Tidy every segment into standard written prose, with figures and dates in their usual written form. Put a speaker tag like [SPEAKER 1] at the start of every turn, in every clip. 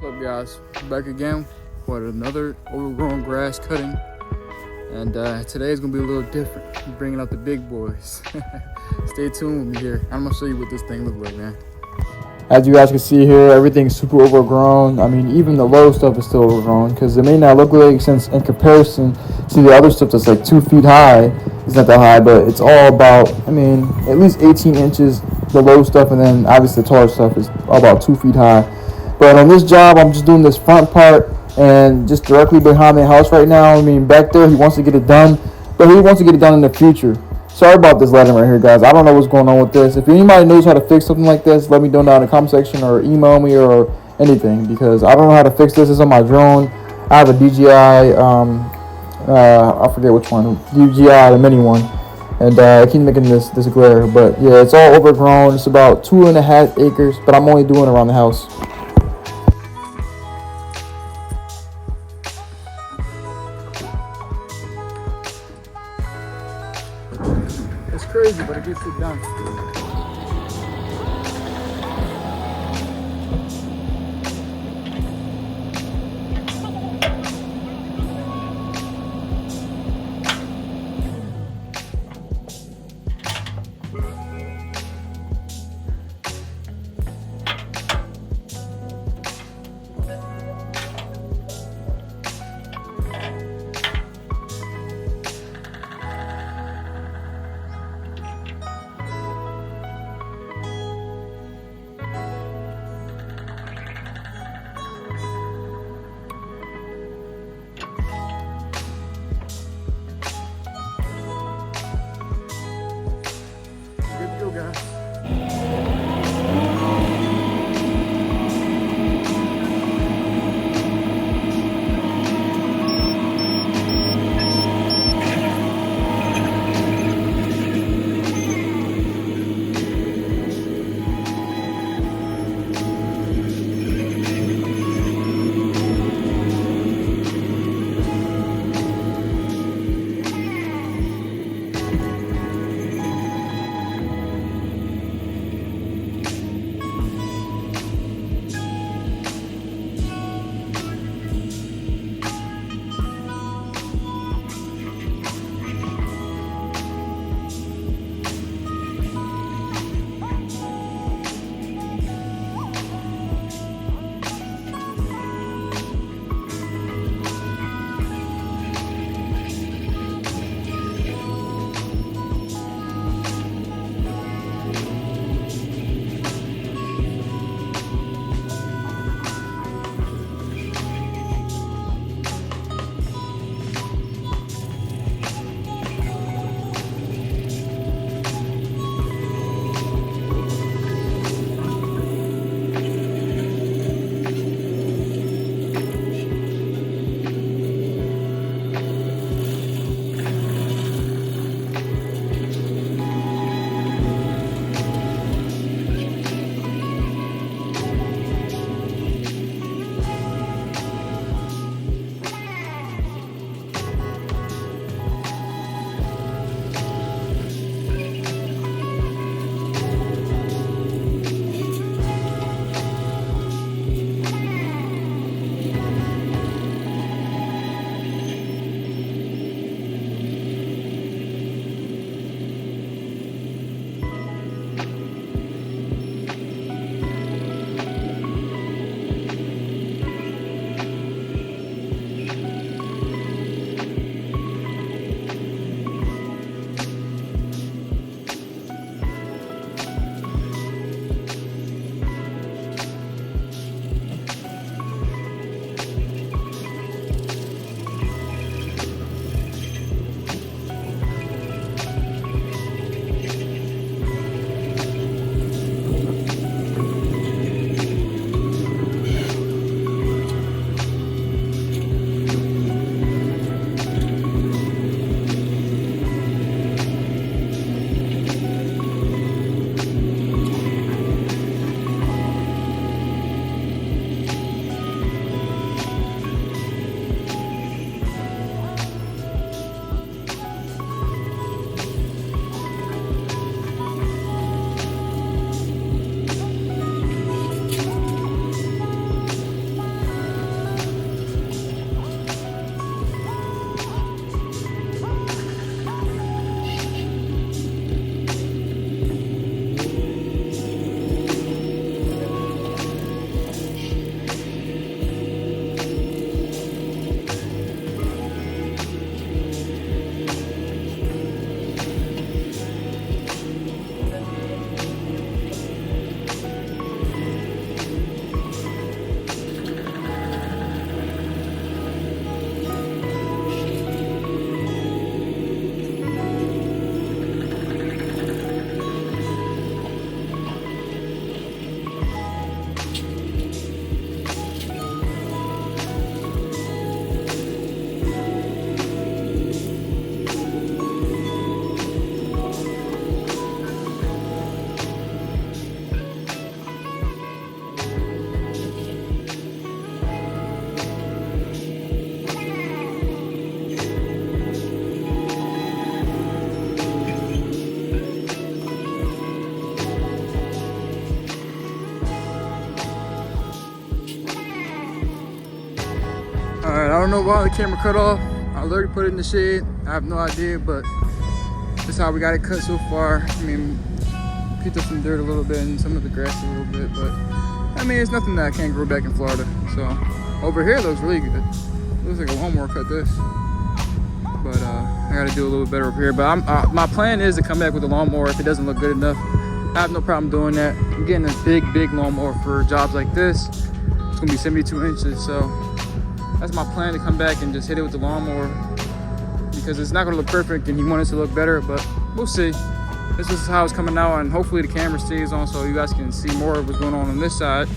[SPEAKER 1] What's up, guys? Back again with another overgrown grass cutting, and today is gonna be a little different. I'm bringing out the big boys. Stay tuned with me here. I'm gonna show you what this thing looks like, man. As you guys can see here, everything's super overgrown. I mean, even the low stuff is still overgrown because it may not look like, since in comparison to the other stuff that's like 2 feet high, it's not that high, but it's all about, I mean, at least 18 inches, the low stuff, and then obviously the taller stuff is about 2 feet high. But on this job, I'm just doing this front part and just directly behind the house right now. I mean, back there, he wants to get it done, but he wants to get it done in the future. Sorry about this lighting right here, guys. I don't know what's going on with this. If anybody knows how to fix something like this, let me know down in the comment section or email me or anything, because I don't know how to fix this. This is on my drone. I have a DJI, I forget which one, DJI, the mini one. And I keep making this glare. But yeah, it's all overgrown. It's about 2.5 acres, but I'm only doing it around the house. It's crazy, but it gets it done. Alright, I don't know why the camera cut off. I literally put it in the shade. I have no idea, but this is how we got it cut so far. I mean, picked up some dirt a little bit and some of the grass a little bit, but I mean, it's nothing that I can't grow back in Florida. So over here looks really good. Looks like a lawnmower cut this. But I gotta do a little better over here. But my plan is to come back with a lawnmower if it doesn't look good enough. I have no problem doing that. I'm getting a big lawnmower for jobs like this. It's gonna be 72 inches, so that's my plan, to come back and just hit it with the lawnmower, because it's not gonna look perfect and he wanted it to look better, but we'll see. This is how it's coming out, and hopefully the camera stays on so you guys can see more of what's going on this side.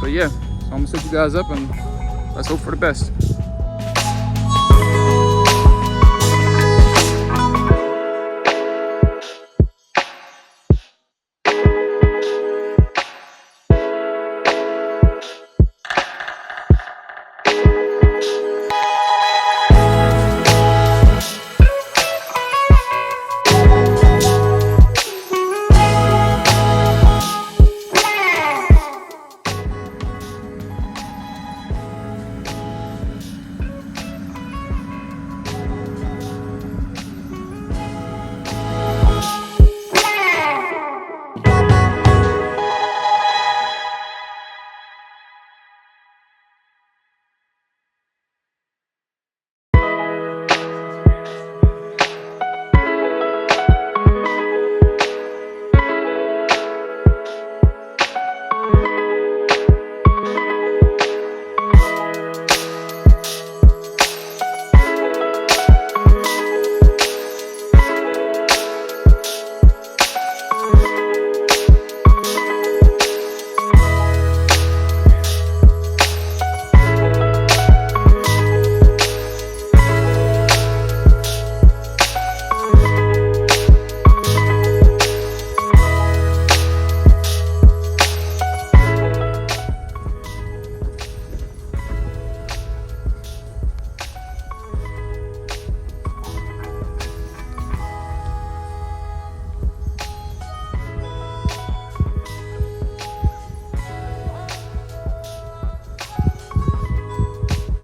[SPEAKER 1] But yeah, so I'm gonna set you guys up and let's hope for the best.